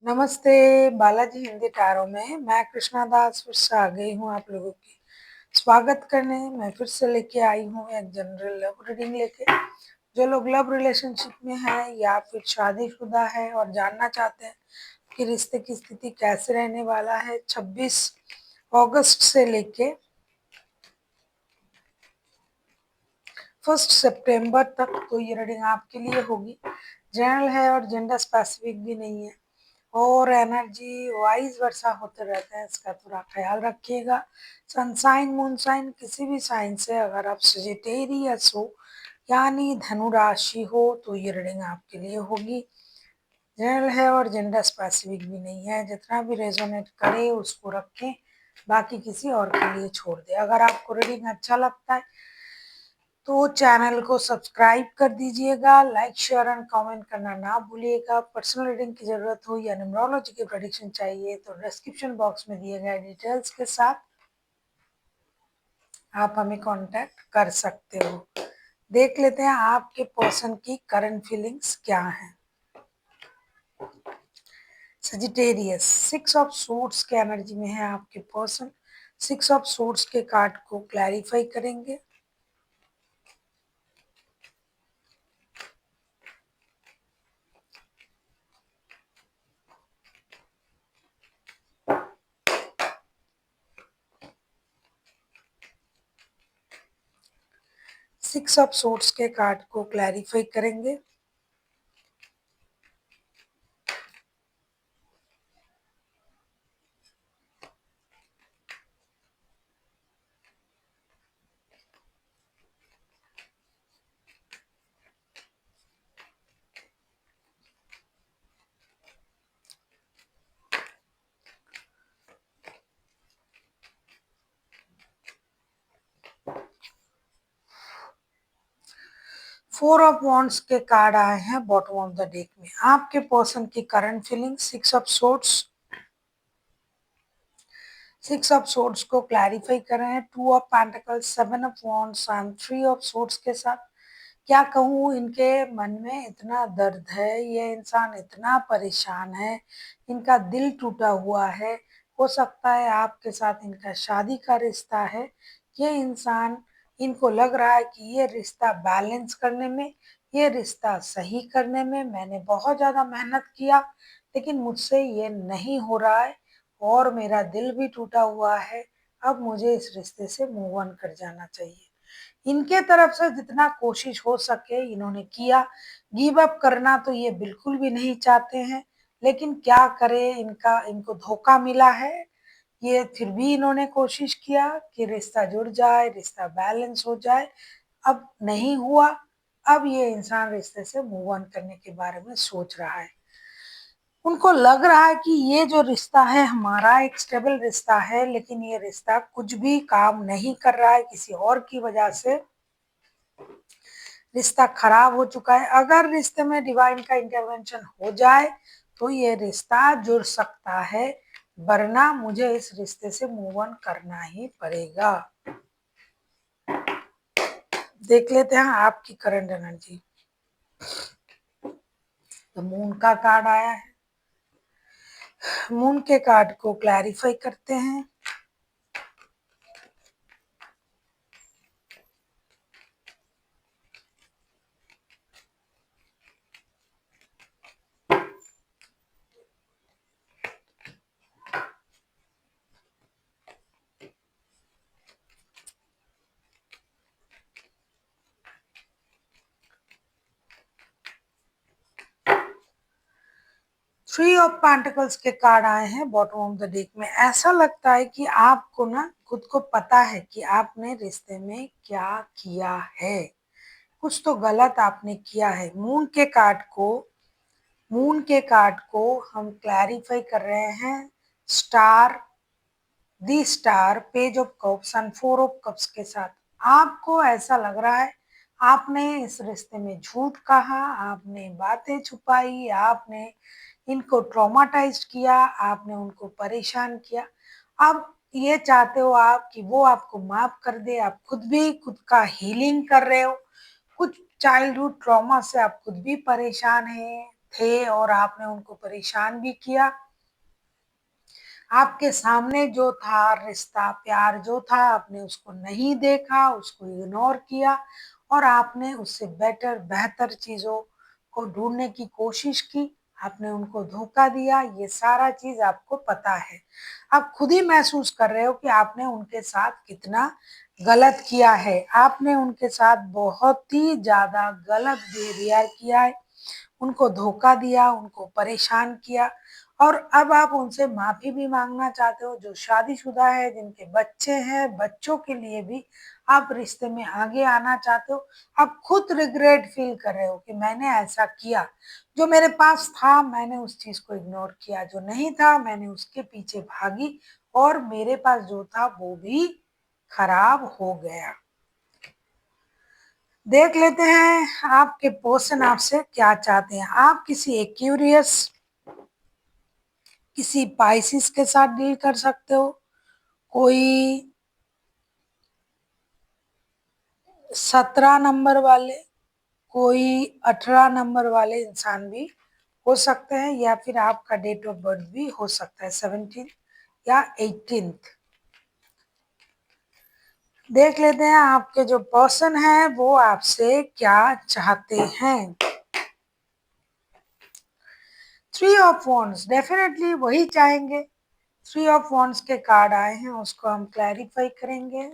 नमस्ते, बालाजी हिंदी टैरो में मैं कृष्णा दास फिर से आ गई हूँ आप लोगों की स्वागत करने। मैं फिर से लेके आई हूँ एक जनरल लव रीडिंग लेके। जो लोग लव रिलेशनशिप में हैं या फिर शादीशुदा है और जानना चाहते हैं कि रिश्ते की स्थिति कैसे रहने वाला है 26 अगस्त से लेके 1 सितंबर तक, तो ये रीडिंग आपके लिए होगी। जनरल है और जेंडर स्पेसिफिक भी नहीं है और एनर्जी वाइज वर्षा होते रहते हैं, इसका थोड़ा ख्याल रखिएगा। सनसाइन मूनसाइन किसी भी साइन से अगर आप सजिटेरियस हो यानी धनु राशि हो तो ये रीडिंग आपके लिए होगी। जनरल है और जेंडर स्पेसिफिक भी नहीं है। जितना भी रेजोनेट करे उसको रखें, बाकी किसी और के लिए छोड़ दे। अगर आपको रीडिंग अच्छा लगता है तो चैनल को सब्सक्राइब कर दीजिएगा, लाइक शेयर एंड कमेंट करना ना भूलिएगा। पर्सनल रीडिंग की जरूरत हो या न्यूमरोलॉजी की प्रेडिक्शन चाहिए तो डिस्क्रिप्शन बॉक्स में दिए गए डिटेल्स के साथ आप हमें कांटेक्ट कर सकते हो। देख लेते हैं आपके पर्सन की करंट फीलिंग्स क्या हैं। सजिटेरियस 6 ऑफ सोर्ड्स के एनर्जी में है आपके पर्सन। 6 ऑफ सोर्ड्स के कार्ड को क्लैरिफाई करेंगे। सिक्स ऑफ सोर्ड्स के कार्ड को क्लैरिफाई करेंगे। फोर ऑफ वॉन्ड्स के कार्ड आए हैं बॉटम ऑफ द डेक में। आपके पर्सन की current feeling six of swords को क्लैरिफाई कर रहे हैं। 2 of pentacles, 7 of wands and 3 of swords के साथ। क्या कहूँ, इनके मन में इतना दर्द है, ये इंसान इतना परेशान है, इनका दिल टूटा हुआ है। हो सकता है आपके साथ इनका शादी का रिश्ता है। ये इंसान, इनको लग रहा है कि ये रिश्ता बैलेंस करने में, ये रिश्ता सही करने में मैंने बहुत ज़्यादा मेहनत किया लेकिन मुझसे ये नहीं हो रहा है और मेरा दिल भी टूटा हुआ है। अब मुझे इस रिश्ते से मूव ऑन कर जाना चाहिए। इनके तरफ से जितना कोशिश हो सके इन्होंने किया। गिव अप करना तो ये बिल्कुल भी नहीं चाहते हैं, लेकिन क्या करें, इनको धोखा मिला है। ये फिर भी इन्होंने कोशिश किया कि रिश्ता जुड़ जाए, रिश्ता बैलेंस हो जाए। अब नहीं हुआ। अब ये इंसान रिश्ते से मूव ऑन करने के बारे में सोच रहा है। उनको लग रहा है कि ये जो रिश्ता है हमारा एक स्टेबल रिश्ता है, लेकिन ये रिश्ता कुछ भी काम नहीं कर रहा है। किसी और की वजह से रिश्ता खराब हो चुका है। अगर रिश्ते में डिवाइन का इंटरवेंशन हो जाए तो ये रिश्ता जुड़ सकता है, वरना मुझे इस रिश्ते से मूव ऑन करना ही पड़ेगा। देख लेते हैं आपकी करंट एनर्जी। तो मून का कार्ड आया है। मून के कार्ड को क्लैरिफाई करते हैं। थ्री ऑफ पेंटिकल्स के कार्ड आए हैं बॉटम ऑफ द डेक में। ऐसा लगता है कि आपको ना खुद को पता है कि आपने रिश्ते में क्या किया है, कुछ तो गलत आपने किया है। मून के कार्ड को हम क्लैरिफाई कर रहे हैं। Star, the star, page of cups and 4 of cups के साथ। आपको ऐसा लग रहा है आपने इस रिश्ते में झूठ कहा, आपने बातें छुपाई, आपने इनको ट्रॉमाटाइज किया, आपने उनको परेशान किया। अब ये चाहते हो आप कि वो आपको माफ कर दे। आप खुद भी खुद का हीलिंग कर रहे हो। कुछ चाइल्डहुड ट्रॉमा से आप खुद भी परेशान हैं, थे और आपने उनको परेशान भी किया। आपके सामने जो था रिश्ता, प्यार जो था, आपने उसको नहीं देखा, उसको इग्नोर किया और आपने उससे बेहतर चीज़ों को ढूँढने की कोशिश की। आपने उनको धोखा दिया, ये सारा चीज़ आपको पता है। आप खुद ही महसूस कर रहे हो कि आपने उनके साथ कितना गलत किया है। आपने उनके साथ बहुत ही ज़्यादा गलत बिहेवियर किया है। उनको धोखा दिया, उनको परेशान किया और अब आप उनसे माफ़ी भी माँगना चाहते हो, जो शादीशुदा है, जिनके बच्चे हैं, बच्चों के लिए भी आप रिश्ते में आगे आना चाहते हो। आप खुद रिग्रेट फ़ील कर रहे हो कि मैंने ऐसा किया, जो मेरे पास था मैंने उस चीज़ को इग्नोर किया, जो नहीं था मैंने उसके पीछे भागी और मेरे पास जो था वो भी खराब हो गया। देख लेते हैं आपके पर्सन आपसे क्या चाहते हैं। आप किसी एक्यूरियस, किसी पाइसिस के साथ डील कर सकते हो। कोई 17 नंबर वाले, कोई 18 नंबर वाले इंसान भी हो सकते हैं या फिर आपका डेट ऑफ बर्थ भी हो सकता है 17 या 18th। देख लेते हैं आपके जो पर्सन है वो आपसे क्या चाहते हैं। 3 ऑफ वॉन्ड्स, डेफिनेटली वही चाहेंगे। 3 ऑफ वॉन्ड्स के कार्ड आए हैं, उसको हम क्लैरिफाई करेंगे।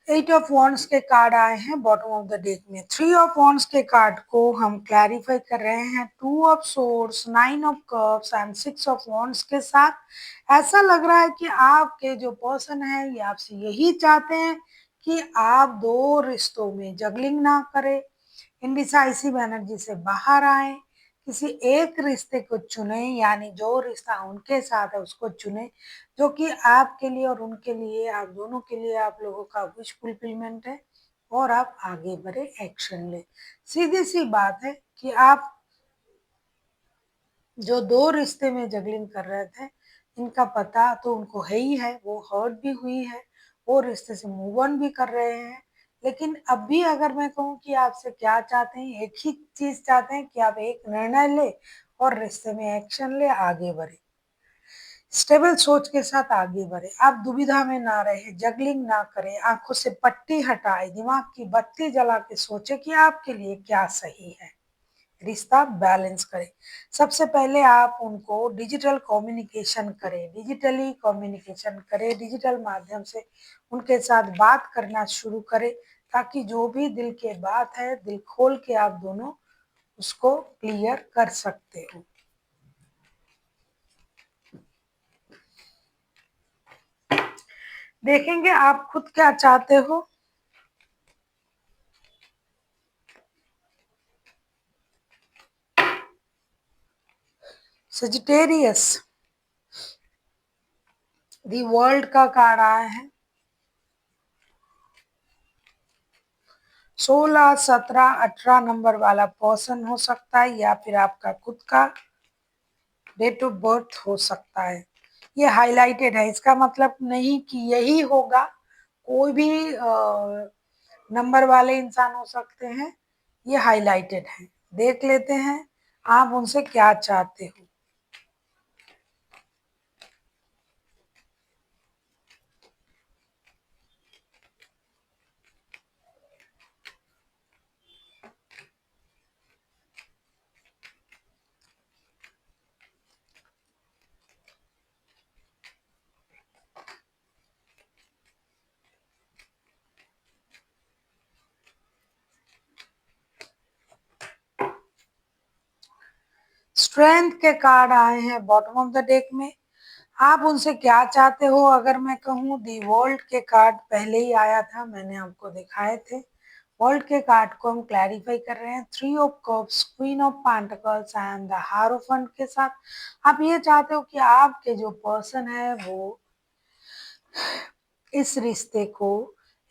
8 ऑफ वॉन्ड्स के कार्ड आए हैं बॉटम ऑफ द डेक में। 3 ऑफ वॉन्ड्स के कार्ड को हम क्लैरिफाई कर रहे हैं 2 of swords, 9 of cups and 6 of wands के साथ। ऐसा लग रहा है कि आपके जो पर्सन है ये आपसे यही चाहते हैं कि आप दो रिश्तों में जगलिंग ना करें, इंडिसाइसिव एनर्जी से बाहर आए, किसी एक रिश्ते को चुने, यानी जो रिश्ता उनके साथ है उसको चुने जो कि आपके लिए और उनके लिए, आप दोनों के लिए, आप लोगों का विश फुलफिलमेंट है और आप आगे बढ़े, एक्शन ले। सीधी सी बात है कि आप जो दो रिश्ते में जगलिंग कर रहे थे, इनका पता तो उनको है ही है, वो हर्ट भी हुई है, वो रिश्ते से मूव ऑन भी कर रहे हैं। लेकिन अब भी अगर मैं कहूँ कि आपसे क्या चाहते हैं, एक ही चीज चाहते हैं कि आप एक निर्णय ले और रिश्ते में एक्शन ले, आगे बढ़े, स्टेबल सोच के साथ आगे बढ़े। आप दुविधा में ना रहे, जगलिंग ना करें, आंखों से पट्टी हटाए, दिमाग की बत्ती जला के सोचे कि आपके लिए क्या सही है, रिश्ता बैलेंस करें। सबसे पहले आप उनको डिजिटल कम्युनिकेशन करें, डिजिटली कम्युनिकेशन करें, डिजिटल माध्यम से उनके साथ बात करना शुरू करें ताकि जो भी दिल के बात है, दिल खोल के आप दोनों उसको क्लियर कर सकते हो। देखेंगे आप खुद क्या चाहते हो। सजिटेरियस, दी वर्ल्ड का कार्ड आया है। 16, 17, 18 नंबर वाला पर्सन हो सकता है या फिर आपका खुद का डेट ऑफ बर्थ हो सकता है। ये हाईलाइटेड है, इसका मतलब नहीं कि यही होगा, कोई भी नंबर वाले इंसान हो सकते हैं। ये हाईलाइटेड है। देख लेते हैं आप उनसे क्या चाहते हो। स्ट्रेंथ के कार्ड आए हैं बॉटम ऑफ द डेक में। आप उनसे क्या चाहते हो, अगर मैं कहूँ दी वर्ल्ड के कार्ड पहले ही आया था, मैंने आपको दिखाए थे। वर्ल्ड के कार्ड को हम क्लैरिफाई कर रहे हैं three of cups, queen of pentacles and the हारोफेंट के साथ। आप ये चाहते हो कि आपके जो पर्सन है वो इस रिश्ते को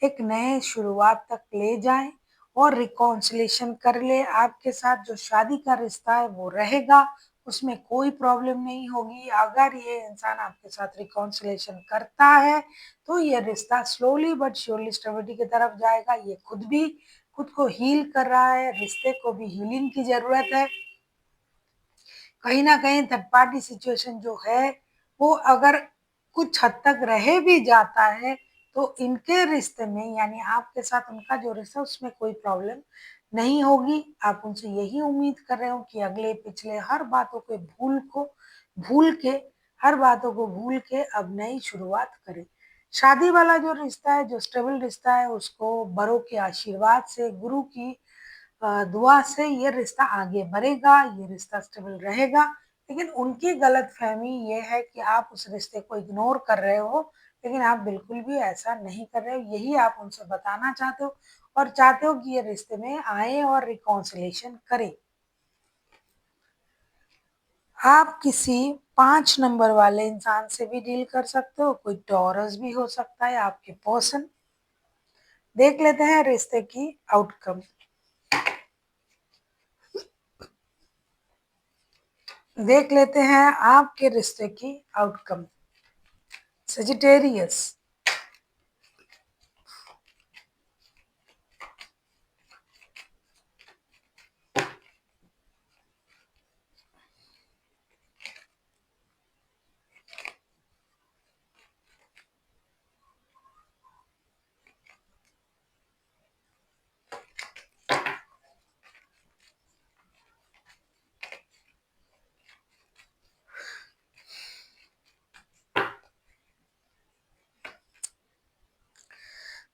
एक नए शुरुआत तक ले जाएं और रिकॉन्सिलेशन कर ले। आपके साथ जो शादी का रिश्ता है वो रहेगा, उसमें कोई प्रॉब्लम नहीं होगी। अगर ये इंसान आपके साथ रिकॉन्सिलेशन करता है तो ये रिश्ता स्लोली बट श्योरली स्टेबिलिटी की तरफ जाएगा। ये खुद भी खुद को हील कर रहा है, रिश्ते को भी हीलिंग की जरूरत है। कहीं ना कहीं थर्ड पार्टी सिचुएशन जो है वो अगर कुछ हद तक रह भी जाता है तो इनके रिश्ते में यानी आपके साथ उनका जो रिश्ता है उसमें कोई प्रॉब्लम नहीं होगी। आप उनसे यही उम्मीद कर रहे हो कि अगले पिछले हर बातों के भूल के हर बातों को भूल के अब नई शुरुआत करें। शादी वाला जो रिश्ता है, जो स्टेबल रिश्ता है, उसको बड़ों के आशीर्वाद से, गुरु की दुआ से ये रिश्ता आगे बढ़ेगा, ये रिश्ता स्टेबल रहेगा। लेकिन उनकी गलतफहमी ये है कि आप उस रिश्ते को इग्नोर कर रहे हो, लेकिन आप बिल्कुल भी ऐसा नहीं कर रहे हो। यही आप उनसे बताना चाहते हो और चाहते हो कि ये रिश्ते में आए और रिकॉन्सिलेशन करें। आप किसी 5 नंबर वाले इंसान से भी डील कर सकते हो, कोई टॉरस भी हो सकता है आपके पर्सन। देख लेते हैं रिश्ते की आउटकम। देख लेते हैं आपके रिश्ते की आउटकम। सजिटेरियस,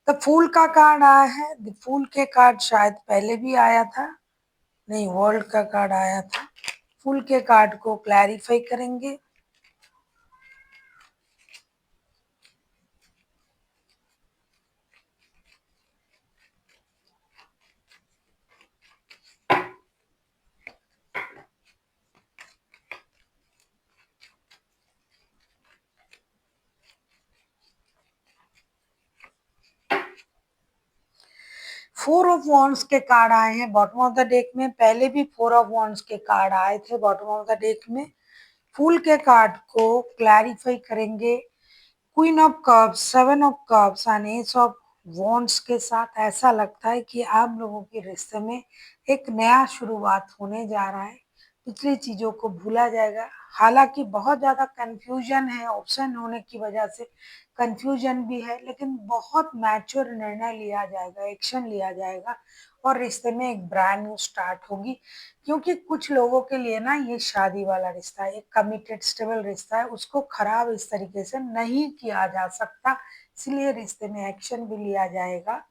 द फूल का कार्ड आया है। द फूल के कार्ड शायद पहले भी आया था, नहीं, वर्ल्ड का कार्ड आया था। फूल के कार्ड को क्लैरिफाई करेंगे। फोर ऑफ वॉन्ड्स के कार्ड आए हैं बॉटम ऑफ द डेक में। पहले भी फोर ऑफ वॉन्ड्स के कार्ड आए थे बॉटम ऑफ द डेक में। फूल के कार्ड को क्लैरिफाई करेंगे queen of cups, seven of cups and S of wands के साथ। ऐसा लगता है कि आप लोगों के रिश्ते में एक नया शुरुआत होने जा रहा है, पिछली चीजों को भूला जाएगा। हालांकि बहुत ज्यादा कंफ्यूजन है, ऑप्शन होने की वजह से कंफ्यूजन भी है, लेकिन बहुत मैच्योर निर्णय लिया जाएगा, एक्शन लिया जाएगा और रिश्ते में एक ब्रांड न्यू स्टार्ट होगी। क्योंकि कुछ लोगों के लिए ना ये शादी वाला रिश्ता है, एक कमिटेड स्टेबल रिश्ता है, उसको खराब इस तरीके से नहीं किया जा सकता। इसलिए रिश्ते में एक्शन भी लिया जाएगा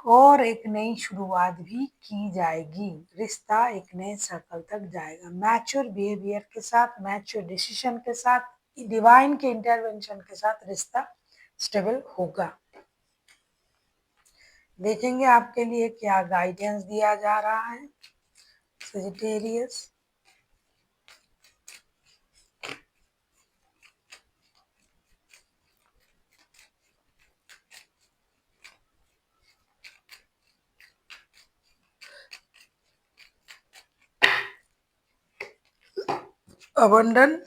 और एक नई शुरुआत भी की जाएगी। रिश्ता एक नए सर्कल तक जाएगा मैच्योर बिहेवियर के साथ, मैच्योर डिसीजन के साथ, डिवाइन के इंटरवेंशन के साथ रिश्ता स्टेबल होगा। देखेंगे आपके लिए क्या गाइडेंस दिया जा रहा है। सजिटेरियस, अबंडन,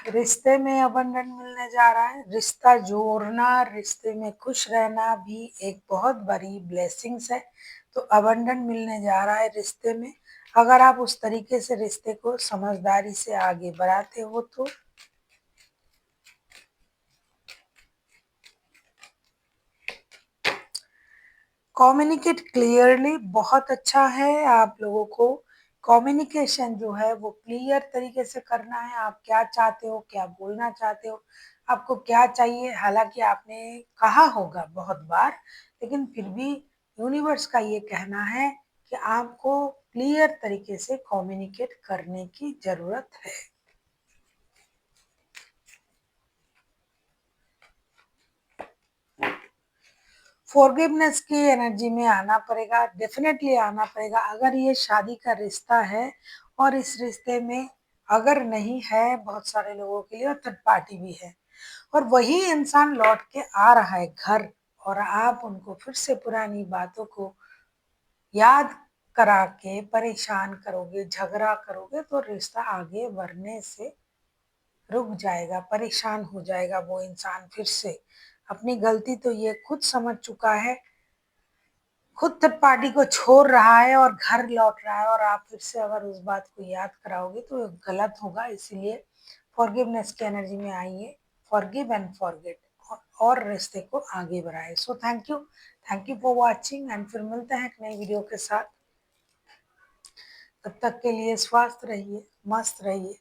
रिश्ते में अबंडन मिलने जा रहा है। रिश्ता जोड़ना, रिश्ते में खुश रहना भी एक बहुत बड़ी ब्लेसिंग्स है। तो अबंडन मिलने जा रहा है रिश्ते में, अगर आप उस तरीके से रिश्ते को समझदारी से आगे बढ़ाते हो तो। कम्युनिकेट क्लियरली बहुत अच्छा है। आप लोगों को कम्युनिकेशन जो है वो क्लियर तरीके से करना है। आप क्या चाहते हो, क्या बोलना चाहते हो, आपको क्या चाहिए। हालांकि आपने कहा होगा बहुत बार, लेकिन फिर भी यूनिवर्स का ये कहना है कि आपको क्लियर तरीके से कम्युनिकेट करने की जरूरत है। फॉरगिवनेस की एनर्जी में आना पड़ेगा, डेफिनेटली आना पड़ेगा। अगर ये शादी का रिश्ता है और इस रिश्ते में अगर नहीं है बहुत सारे लोगों के लिए, और थर्ड पार्टी भी है, और वही इंसान लौट के आ रहा है घर, और आप उनको फिर से पुरानी बातों को याद करा के परेशान करोगे, झगड़ा करोगे, तो रिश्ता आगे बढ़ने से रुक जाएगा, परेशान हो जाएगा वो इंसान फिर से। अपनी गलती तो ये खुद समझ चुका है, खुद थर्ड पार्टी को छोड़ रहा है और घर लौट रहा है, और आप फिर से अगर उस बात को याद कराओगे तो गलत होगा। इसीलिए फॉरगिवनेस की एनर्जी में आइए, फॉरगिव एंड फॉरगेट, और रिश्ते को आगे बढ़ाए। So thank you for watching, and फिर मिलते हैं एक नई वीडियो के साथ। तब तक के लिए स्वस्थ रहिए, मस्त रहिए,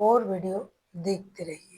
और वीडियो देखते रहिए।